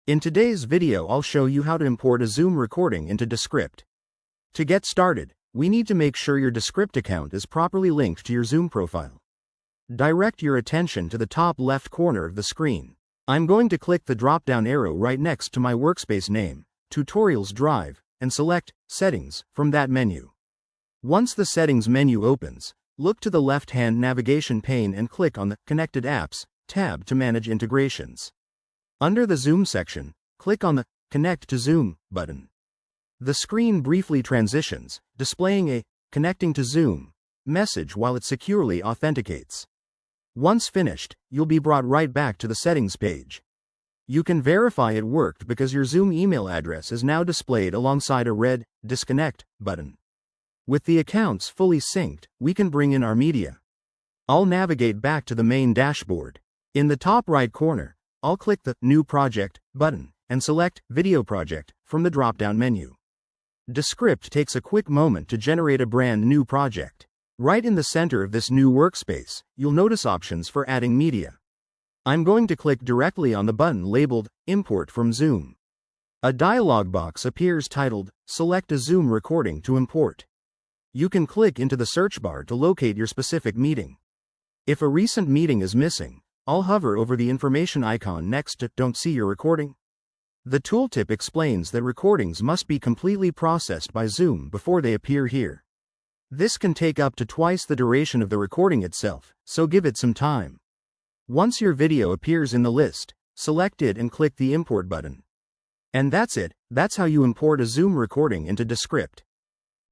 In today's video I'll show you how to import a Zoom recording into Descript. To get started, we need to make sure your Descript account is properly linked to your Zoom profile. Direct your attention to the top left corner of the screen. I'm going to click the drop-down arrow right next to my workspace name, Tutorials Drive, and select Settings from that menu. Once the Settings menu opens, look to the left-hand navigation pane and click on the Connected Apps tab to manage integrations. Under the Zoom section, click on the Connect to Zoom button. The screen briefly transitions, displaying a Connecting to Zoom message while it securely authenticates. Once finished, you'll be brought right back to the settings page. You can verify it worked because your Zoom email address is now displayed alongside a red Disconnect button. With the accounts fully synced, we can bring in our media. I'll navigate back to the main dashboard. In the top right corner, I'll click the New Project button and select Video Project from the drop-down menu. Descript takes a quick moment to generate a brand new project. Right in the center of this new workspace, you'll notice options for adding media. I'm going to click directly on the button labeled Import from Zoom. A dialog box appears titled Select a Zoom recording to import. You can click into the search bar to locate your specific meeting. If a recent meeting is missing, I'll hover over the information icon next to Don't see your recording. The tooltip explains that recordings must be completely processed by Zoom before they appear here. This can take up to twice the duration of the recording itself, so give it some time. Once your video appears in the list, select it and click the Import button. And that's it, that's how you import a Zoom recording into Descript.